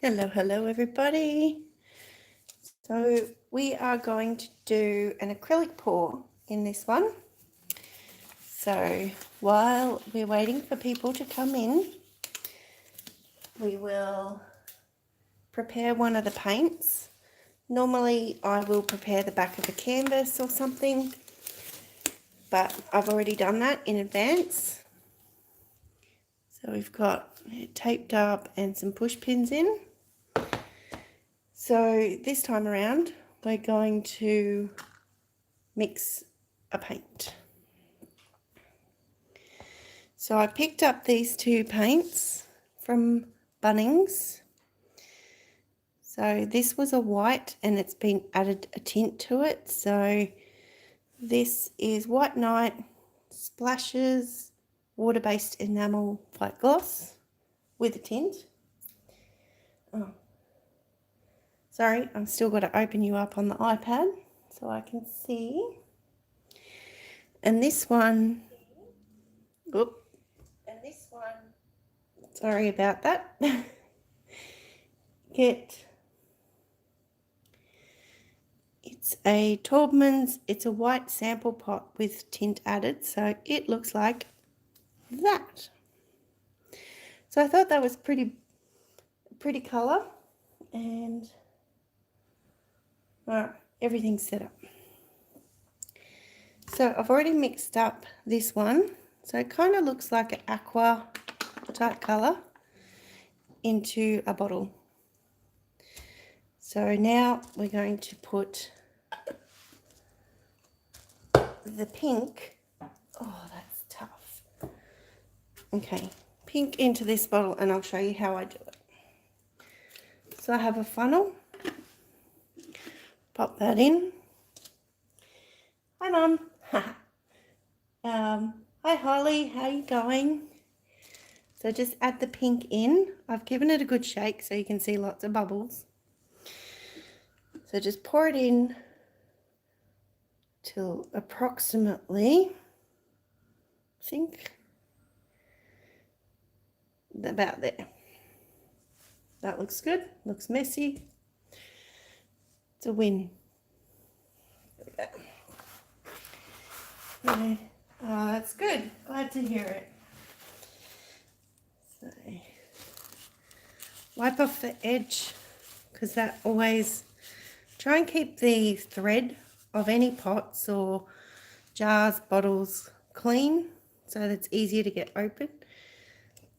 Hello everybody. So we are going to do an acrylic pour in this one. So while we're waiting for people to come in, we will prepare one of the paints. Normally I will prepare the back of a canvas or something, but I've already done that in advance. So we've got it taped up and some push pins in. So this time around, we're going to mix a paint. So I picked up these two paints from Bunnings. So this was a white and it's been added a tint to it. So this is White Night Splashes Water-Based Enamel White Gloss with a tint. Oh. Sorry, I've still got to open you up on the iPad so I can see. And this one, sorry about that. It's a Taubman's, it's a white sample pot with tint added, so it looks like that. So I thought that was pretty colour, and everything's set up. So I've already mixed up this one, so it kind of looks like an aqua type colour into a bottle. So now we're going to put the pink. Oh, that's tough. Okay, pink into this bottle, and I'll show you how I do it. So I have a funnel. Pop that in. Hi, Mum. Hi, Holly. How you going? So just add the pink in. I've given it a good shake so you can see lots of bubbles. So just pour it in till approximately, I think, about there. That looks good. Looks messy. It's a win. There we go. Yeah. Oh, that's good. Glad to hear it. So, wipe off the edge, because that always, try and keep the thread of any pots or jars, bottles clean so that it's easier to get open.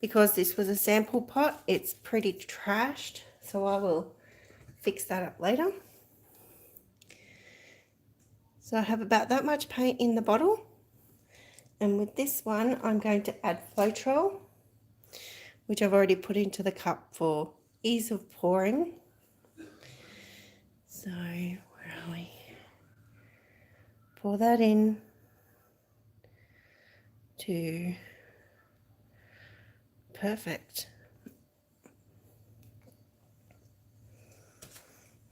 Because this was a sample pot, it's pretty trashed, so I will fix that up later. So I have about that much paint in the bottle, and with this one I'm going to add Floetrol, which I've already put into the cup for ease of pouring. So where are we? Pour that in to perfect.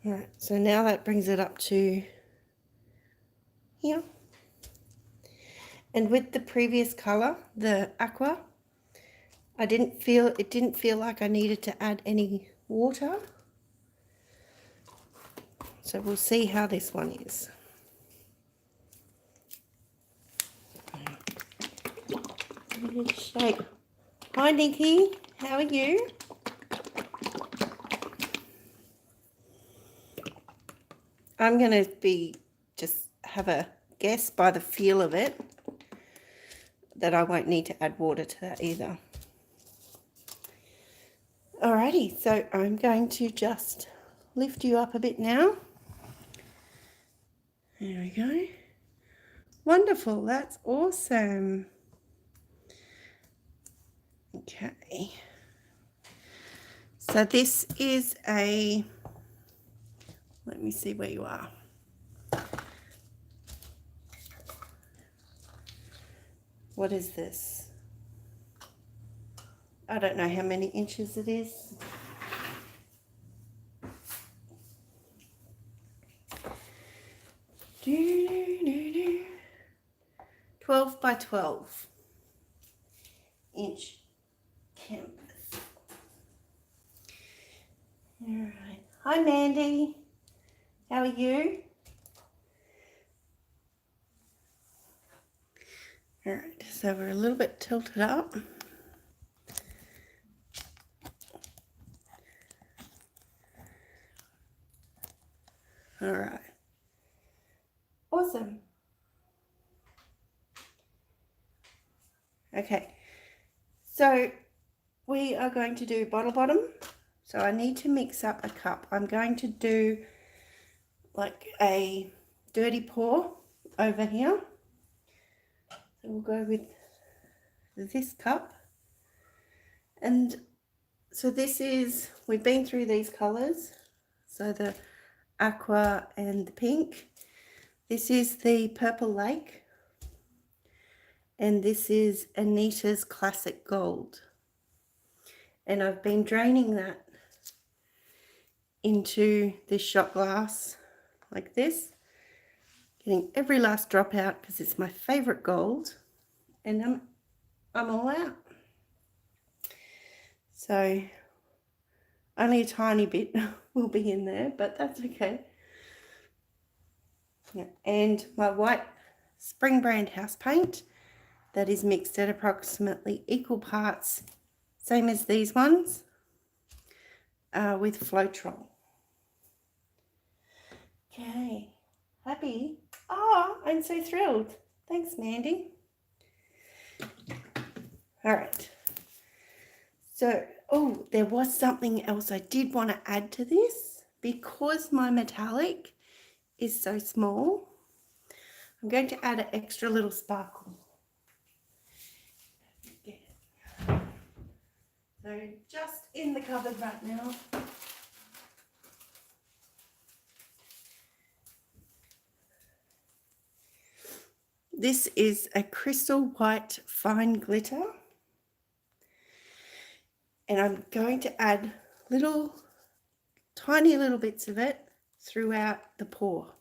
Alright, so now that brings it up to here. And with the previous colour, the aqua, it didn't feel like I needed to add any water. So we'll see how this one is. Shake. Hi Nikki, how are you? I'm going to just have a guess by the feel of it that I won't need to add water to that either. Alrighty, so I'm going to just lift you up a bit now. There we go. Wonderful, that's awesome. Okay. So this is a, let me see where you are. What is this? I don't know how many inches it is. Do 12 by 12 inch canvas. All right. Hi, Mandy. How are you? All right, so we're a little bit tilted up. All right. Awesome. Okay, so we are going to do bottle bottom. So I need to mix up a cup. I'm going to do like a dirty pour over here. So we'll go with this cup. And so this is, we've been through these colours. So the aqua and the pink. This is the Purple Lake. And this is Anita's Classic Gold. And I've been draining that into this shot glass like this, getting every last drop out because it's my favorite gold, and I'm all out. So only a tiny bit will be in there, but that's okay. Yeah. And my white Spring Brand house paint that is mixed at approximately equal parts, same as these ones, with Floetrol. Okay, happy? Oh, I'm so thrilled. Thanks, Mandy. All right. So, oh, there was something else I did want to add to this. Because my metallic is so small, I'm going to add an extra little sparkle. So, just in the cupboard right now. This is a crystal white fine glitter. And I'm going to add tiny little bits of it throughout the pour.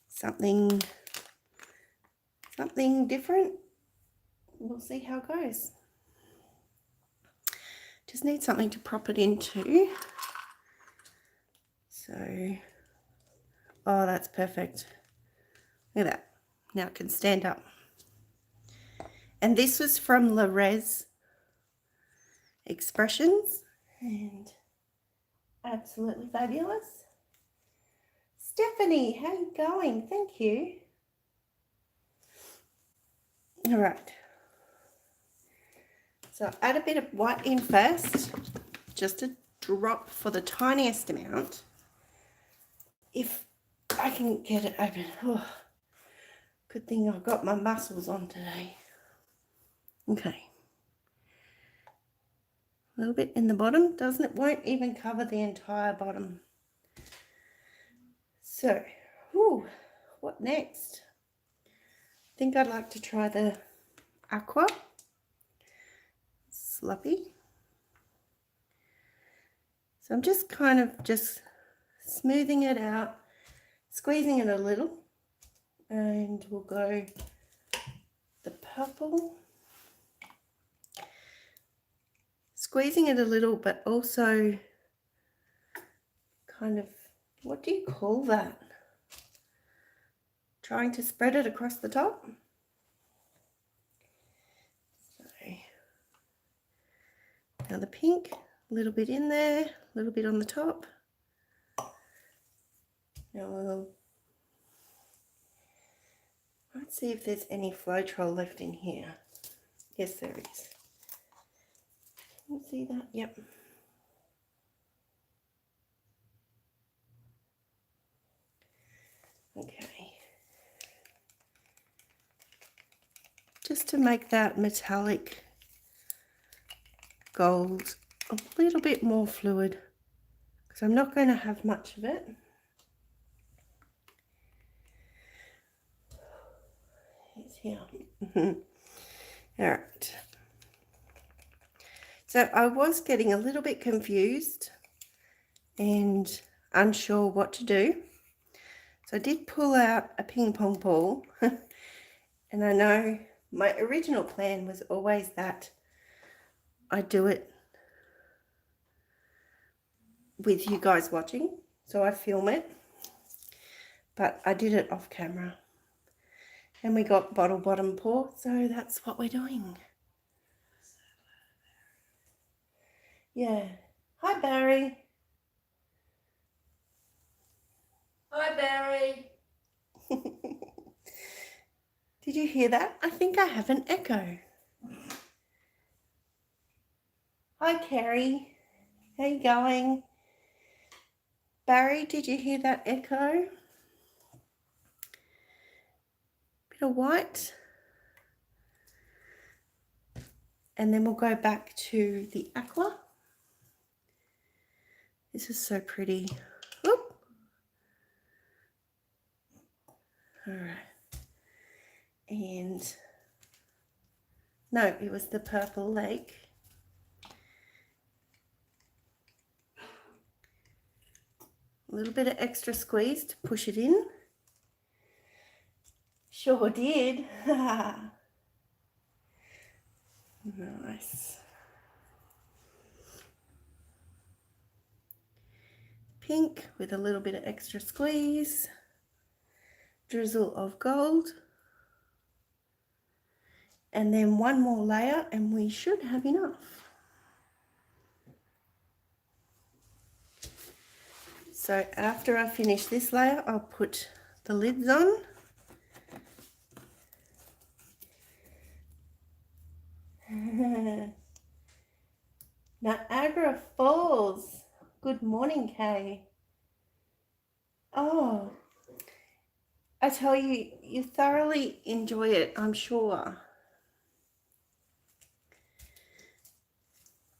Something different. We'll see how it goes. Just need something to prop it into. So, oh, that's perfect. Look at that. Now it can stand up. And this was from Lorez Expressions, and absolutely fabulous. Stephanie, how are you going? Thank you. All right. So add a bit of white in first, just a drop for the tiniest amount. If I can get it open. Oh, good thing I've got my muscles on today. Okay. A little bit in the bottom, doesn't it? Won't even cover the entire bottom. So, what next? I think I'd like to try the aqua. Sloppy. So I'm just kind of smoothing it out, squeezing it a little, and we'll go the purple. Squeezing it a little, but also kind of, what do you call that? Trying to spread it across the top. So, now the pink, a little bit in there, a little bit on the top. Now let's see if there's any Floetrol left in here. Yes, there is. Can you see that? Yep. Okay. Just to make that metallic gold a little bit more fluid, because I'm not going to have much of it. It's here. All right. So I was getting a little bit confused and unsure what to do. So I did pull out a ping pong ball and I know my original plan was always that I do it with you guys watching, so I film it, but I did it off camera. And we got bottle bottom pour, so that's what we're doing. Yeah. Hi, Barry. Hi, Barry. Did you hear that? I think I have an echo. Hi, Kerry. How you going? Barry, did you hear that echo? Bit of white. And then we'll go back to the aqua. This is so pretty. Whoop. All right. And no, it was the Purple Lake. A little bit of extra squeeze to push it in. Sure did. Nice. Pink with a little bit of extra squeeze. Drizzle of gold. And then one more layer and we should have enough. So after I finish this layer, I'll put the lids on. Niagara Falls. Good morning, Kay. Oh, I tell you, you thoroughly enjoy it, I'm sure.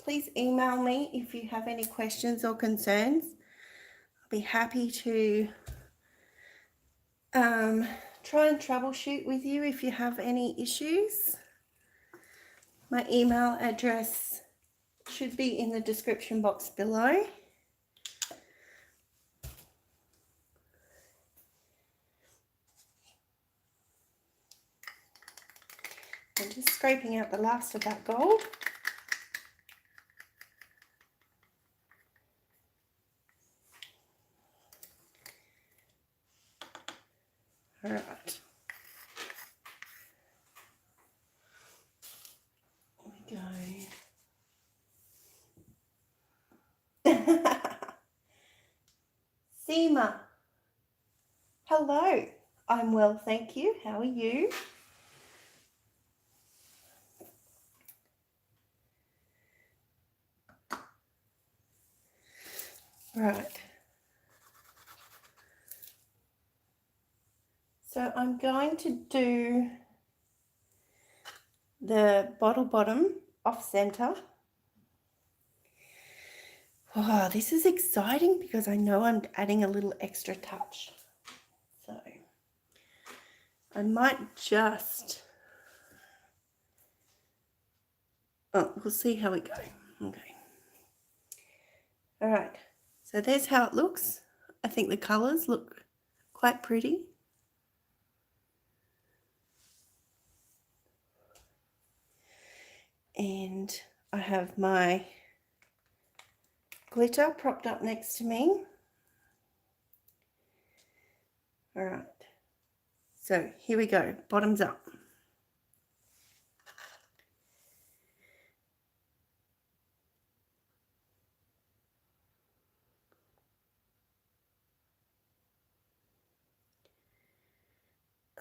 Please email me if you have any questions or concerns. I'll be happy to try and troubleshoot with you if you have any issues. My email address should be in the description box below. I'm just scraping out the last of that gold. All right. There we go. Seema. Hello. I'm well, thank you. How are you? Right. So I'm going to do the bottle bottom off center. Wow, this is exciting because I know I'm adding a little extra touch. So I might just, we'll see how we go. Okay. All right. So there's how it looks. I think the colors look quite pretty. And I have my glitter propped up next to me. All right. So here we go, bottoms up.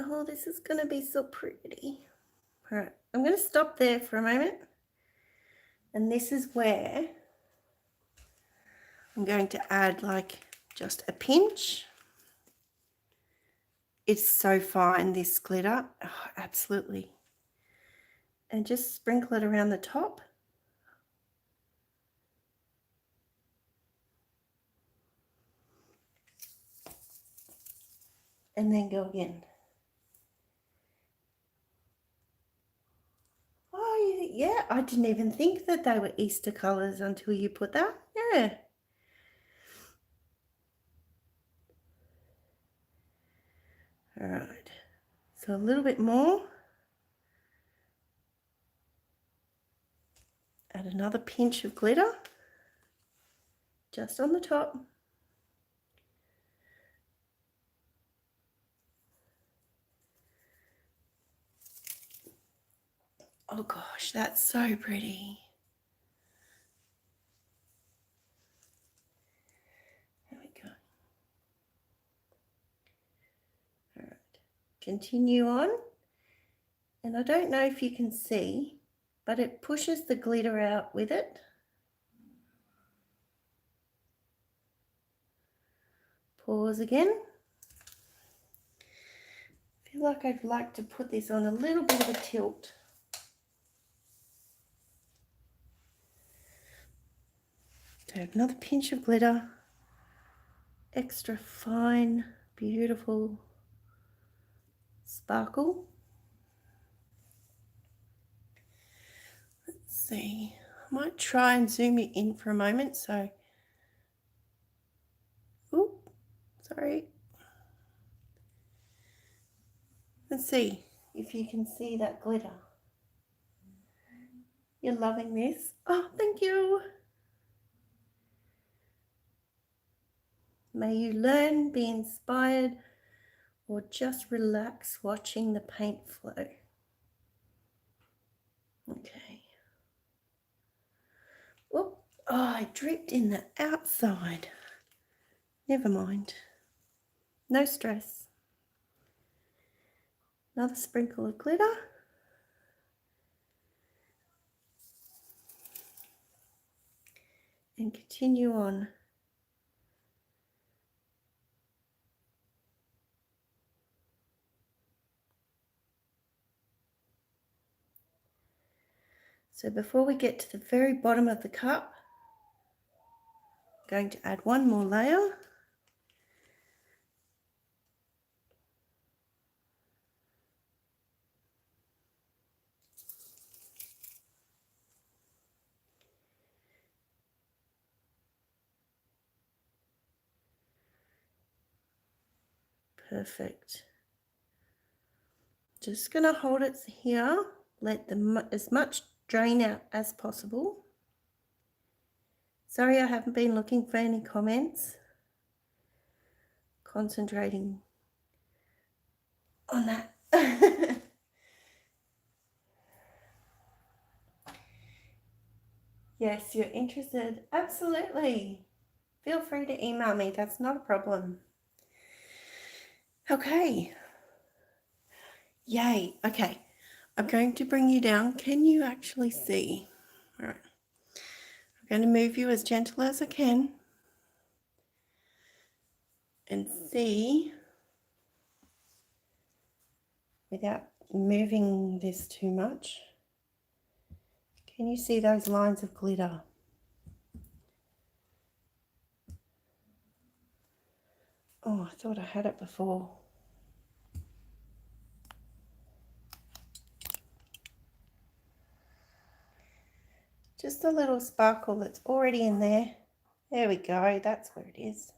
Oh, this is going to be so pretty. All right, I'm going to stop there for a moment. And this is where I'm going to add like just a pinch. It's so fine, this glitter. Oh, absolutely. And just sprinkle it around the top. And then go again. Oh, yeah, I didn't even think that they were Easter colors until you put that. Yeah. All right. So a little bit more. Add another pinch of glitter. just on the top. Oh gosh, that's so pretty. There we go. All right, continue on. And I don't know if you can see, but it pushes the glitter out with it. Pause again. I feel like I'd like to put this on a little bit of a tilt. So another pinch of glitter, extra fine, beautiful sparkle. Let's see, I might try and zoom you in for a moment. So, oop, sorry. Let's see if you can see that glitter. You're loving this? Oh, thank you. May you learn, be inspired, or just relax watching the paint flow. Okay. Whoop. Oh, I dripped in the outside. Never mind. No stress. Another sprinkle of glitter. And continue on. So before we get to the very bottom of the cup, I'm going to add one more layer. Perfect. Just going to hold it here, let as much drain out as possible. Sorry I haven't been looking for any comments. Concentrating on that. Yes, you're interested. Absolutely. Feel free to email me. That's not a problem. Okay. Yay. Okay. I'm going to bring you down. Can you actually see? All right. I'm going to move you as gentle as I can and see without moving this too much. Can you see those lines of glitter? Oh, I thought I had it before. Just a little sparkle that's already in there. There we go, that's where it is.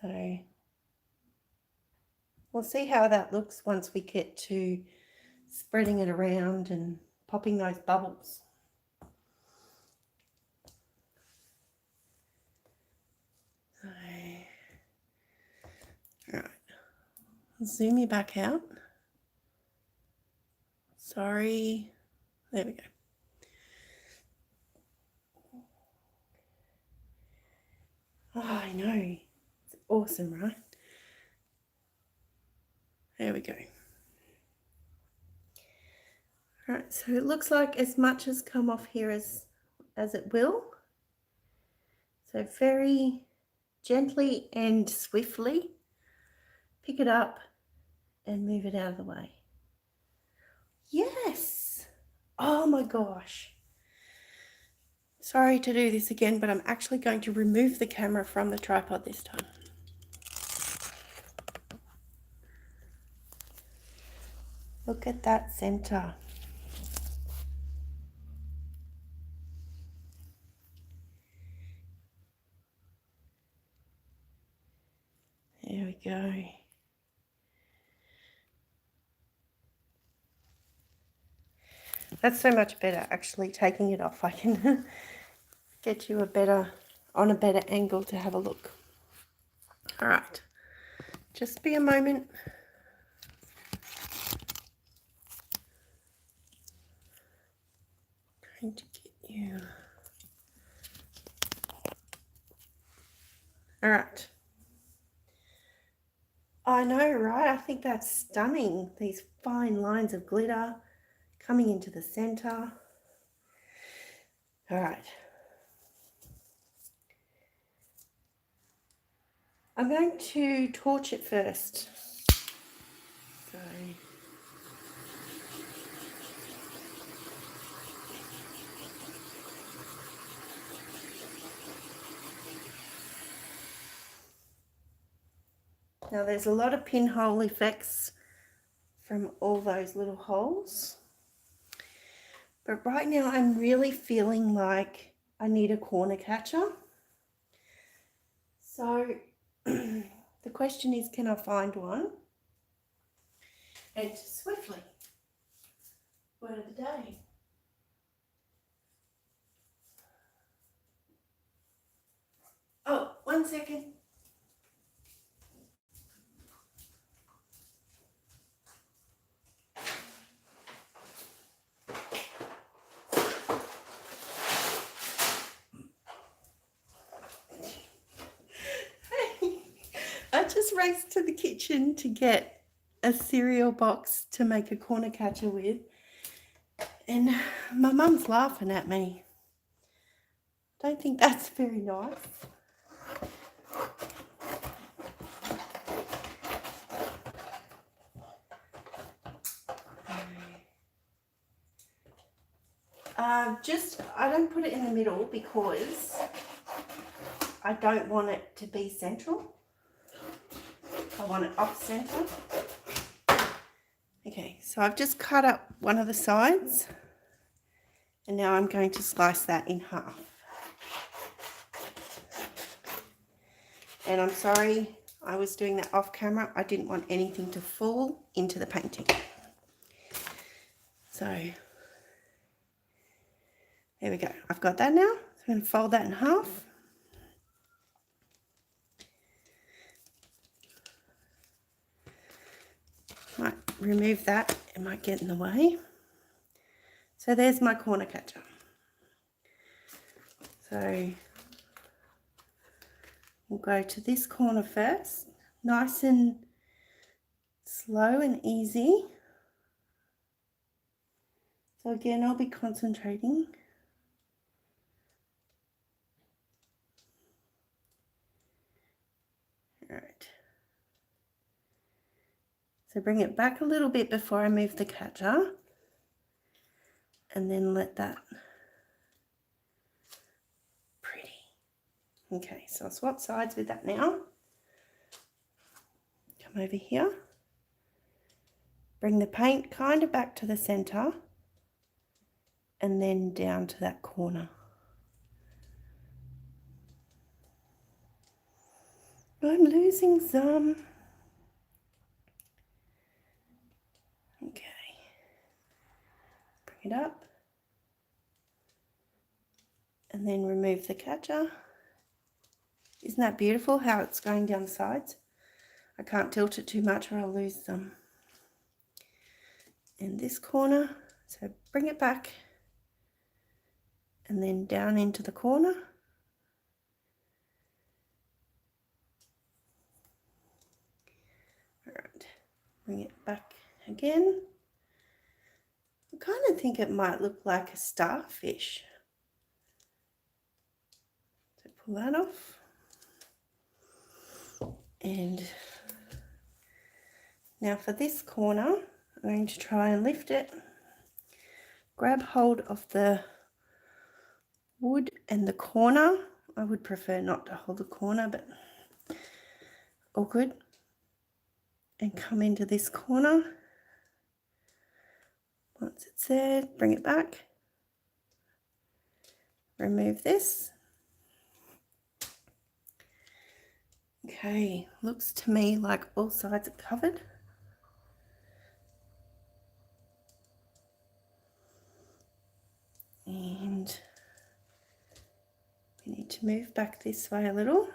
So we'll see how that looks once we get to spreading it around and popping those bubbles. So, all right, zoom you back out. Sorry, there we go. Oh, I know, it's awesome, right? There we go. All right, so it looks like as much has come off here as it will. So very gently and swiftly pick it up and move it out of the way. Yes! Oh my gosh. Sorry to do this again, but I'm actually going to remove the camera from the tripod this time. Look at that center. There we go. That's so much better, actually, taking it off. I can get you on a better angle to have a look. All right, just be a moment. Trying to get you. All right. I know, right? I think that's stunning. These fine lines of glitter coming into the center. All right. I'm going to torch it first. So now there's a lot of pinhole effects from all those little holes. But right now I'm really feeling like I need a corner catcher. So the question is, can I find one? And swiftly. Word of the day. Oh, 1 second. I just raced to the kitchen to get a cereal box to make a corner catcher with, and my mum's laughing at me. Don't think that's very nice. I don't put it in the middle because I don't want it to be central. I want it off center. Okay, so I've just cut up one of the sides and now I'm going to slice that in half. And I'm sorry, I was doing that off camera. I didn't want anything to fall into the painting. So there we go. I've got that now. So I'm going to fold that in half. Might remove that, it might get in the way. So there's my corner catcher. So we'll go to this corner first, nice and slow and easy. So again, I'll be concentrating. All right. So bring it back a little bit before I move the catcher, and then let that pretty. Okay, so I'll swap sides with that now. Come over here. Bring the paint kind of back to the center and then down to that corner. I'm losing some. Okay. Bring it up. And then remove the catcher. Isn't that beautiful how it's going down the sides? I can't tilt it too much or I'll lose them. And this corner, so bring it back and then down into the corner. All right, bring it back again. I kind of think it might look like a starfish. So pull that off. And now for this corner, I'm going to try and lift it. Grab hold of the wood and the corner. I would prefer not to hold the corner, but all good. And come into this corner. Once it's there, bring it back. Remove this. Okay, looks to me like all sides are covered. need to move back this way a little.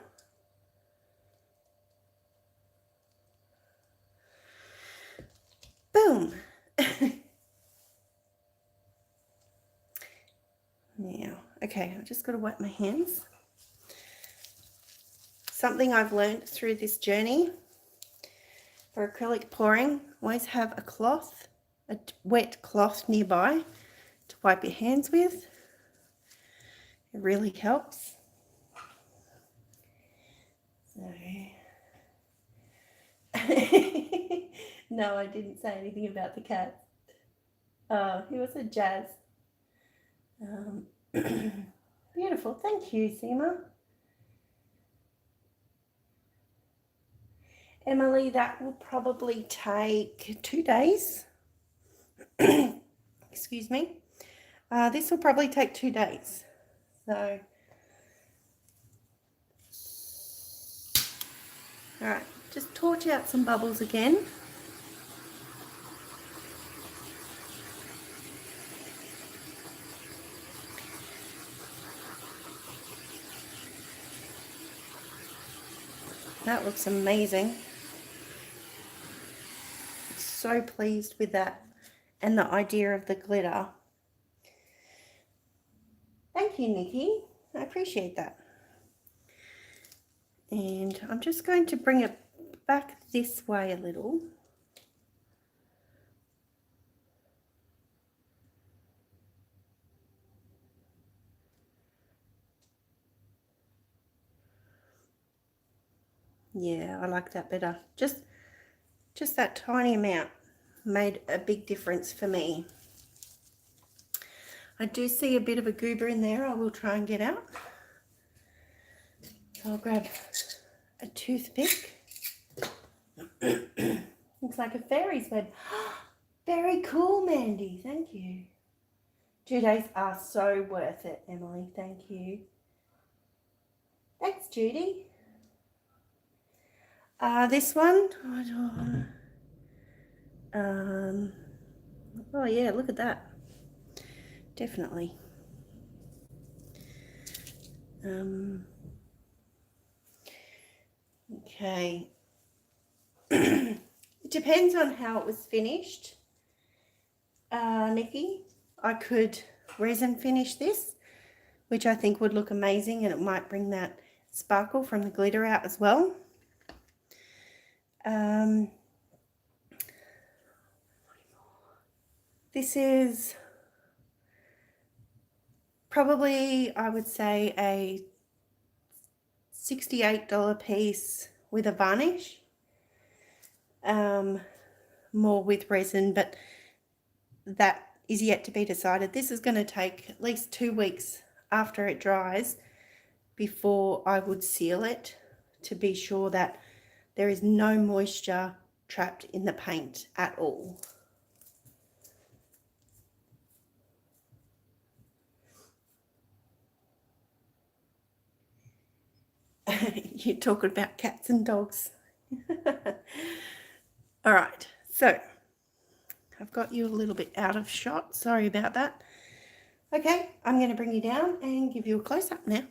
Boom. Now, okay, I've just got to wipe my hands. Something I've learned through this journey for acrylic pouring, always have a cloth, a wet cloth nearby to wipe your hands with. It really helps. So, no, I didn't say anything about the cat. Oh, he was a Jazz. Beautiful, thank you, Seema. Emily, that will probably take 2 days. Excuse me. This will probably take 2 days. So, all right, just torch out some bubbles again. That looks amazing. So pleased with that and the idea of the glitter. Thank you, Nikki. I appreciate that. And I'm just going to bring it back this way a little. Yeah, I like that better. Just that tiny amount made a big difference for me. I do see a bit of a goober in there. I will try and get out. So I'll grab a toothpick. Looks like a fairy's web. Very cool, Mandy. Thank you. 2 days are so worth it, Emily. Thank you. Thanks, Judy. This one. Oh yeah, look at that. Definitely. Okay. It depends on how it was finished. Nikki, I could resin finish this, which I think would look amazing, and it might bring that sparkle from the glitter out as well. This is probably, I would say, a $68 piece with a varnish. More with resin, but that is yet to be decided. This is going to take at least 2 weeks after it dries before I would seal it to be sure that there is no moisture trapped in the paint at all. You're talking about cats and dogs. All right, so I've got you a little bit out of shot. Sorry about that. Okay, I'm going to bring you down and give you a close-up now.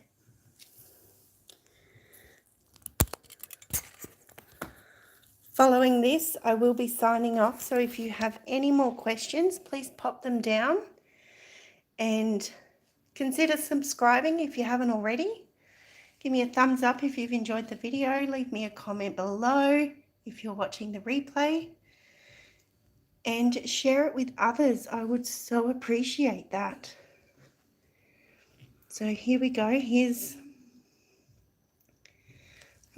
Following this, I will be signing off, so if you have any more questions, please pop them down and consider subscribing if you haven't already. Give me a thumbs up if you've enjoyed the video. Leave me a comment below if you're watching the replay. And share it with others. I would so appreciate that. So here we go.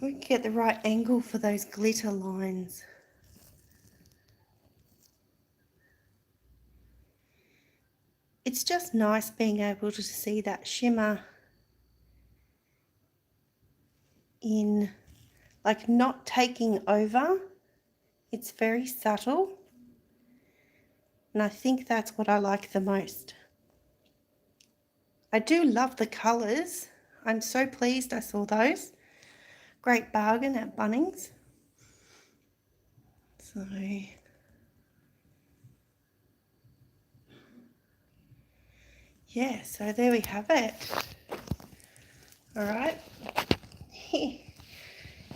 We get the right angle for those glitter lines. It's just nice being able to see that shimmer in, like, not taking over. It's very subtle. And I think that's what I like the most. I do love the colours. I'm so pleased I saw those. Great bargain at Bunnings. So, yeah, so there we have it. All right.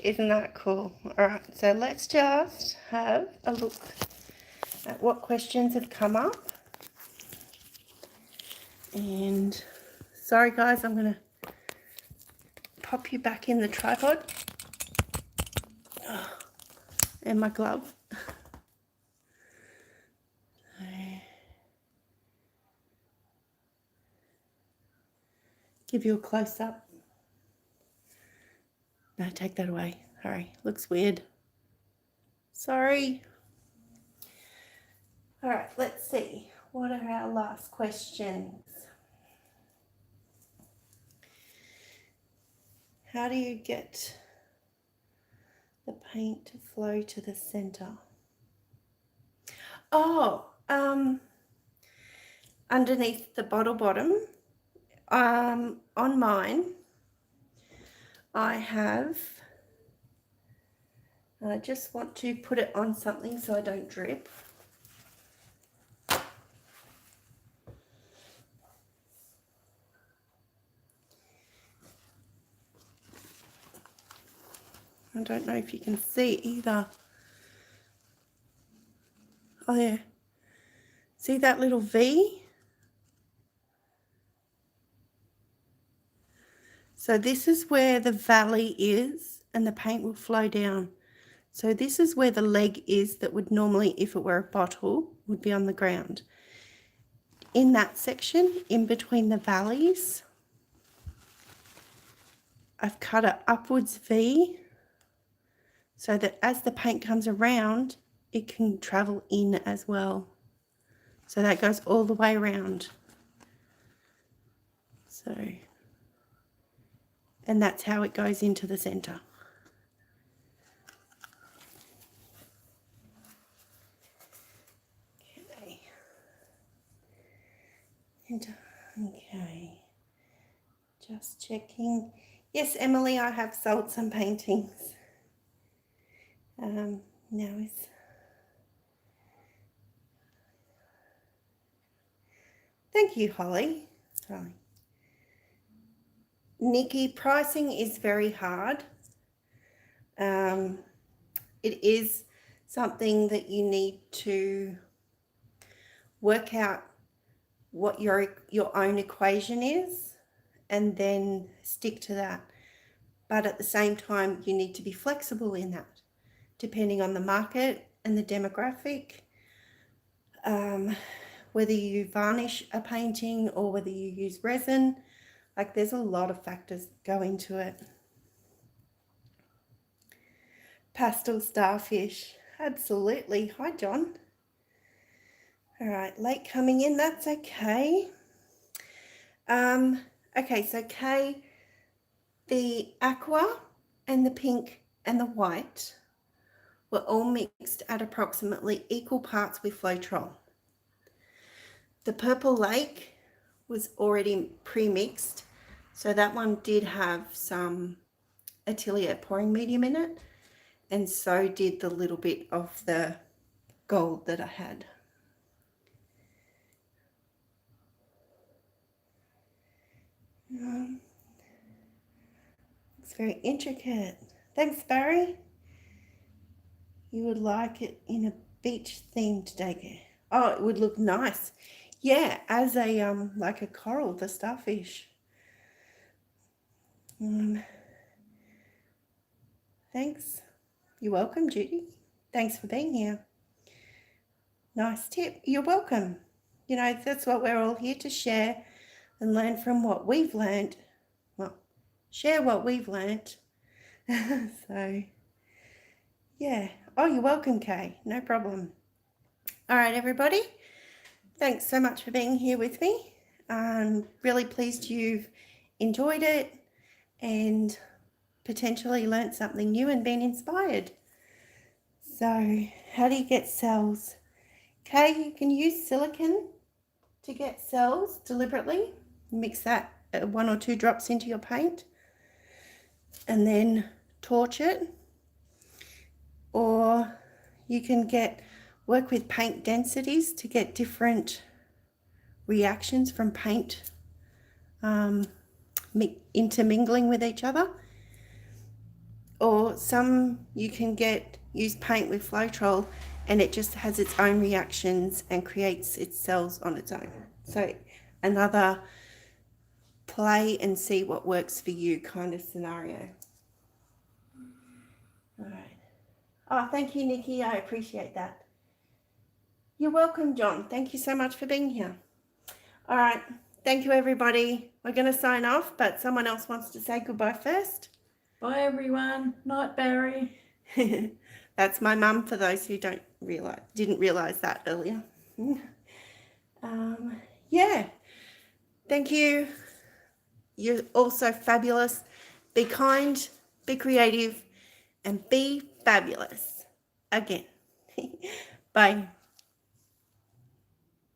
Isn't that cool? All right, so let's just have a look at what questions have come up. And sorry guys, I'm going to pop you back in the tripod. Oh, and my glove. Give you a close-up. No, take that away. Sorry, looks weird. Sorry. All right, let's see. What are our last questions? How do you get the paint to flow to the center? Oh, underneath the bottle bottom, on mine, I just want to put it on something so I don't drip. I don't know if you can see either. Oh yeah. See that little V? So this is where the valley is and the paint will flow down. So this is where the leg is that would normally, if it were a bottle, would be on the ground. In that section, in between the valleys, I've cut an upwards V so that as the paint comes around, it can travel in as well. So that goes all the way around. So, and that's how it goes into the center. Okay. And, okay. Just checking. Yes, Emily, I have sold some paintings. Now is thank you, Holly. Sorry. Nikki, pricing is very hard. It is something that you need to work out what your own equation is and then stick to that. But at the same time, you need to be flexible in that, depending on the market and the demographic. Whether you varnish a painting or whether you use resin, like there's a lot of factors go into it. Pastel starfish, absolutely. Hi, John. All right, late coming in, that's okay. Okay, so Kay, the aqua and the pink and the white were all mixed at approximately equal parts with Floetrol. The purple lake was already pre-mixed, so that one did have some Atelier pouring medium in it, and so did the little bit of the gold that I had. It's very intricate. Thanks, Barry. You would like it in a beach themed daycare. Oh, it would look nice. Yeah, as a like a coral, the starfish. Thanks. You're welcome, Judy. Thanks for being here. Nice tip. You're welcome. You know, that's what we're all here to share and learn from what we've learned. Well, share what we've learned. So, yeah. Oh, you're welcome, Kay. No problem. All right, everybody. Thanks so much for being here with me. I'm really pleased you've enjoyed it and potentially learnt something new and been inspired. So, how do you get cells? Kay, you can use silicone to get cells deliberately. Mix that 1 or 2 drops into your paint and then torch it. Or you can work with paint densities to get different reactions from paint intermingling with each other. Or some you can use paint with Floetrol and it just has its own reactions and creates its cells on its own. So another play and see what works for you kind of scenario. All right. Oh, thank you, Nikki. I appreciate that. You're welcome, John. Thank you so much for being here. All right. Thank you, everybody. We're going to sign off, but someone else wants to say goodbye first. Bye, everyone. Night, Barry. That's my mum, for those who didn't realize that earlier. Yeah. Thank you. You're also fabulous. Be kind, be creative, and be fabulous. Again. Bye.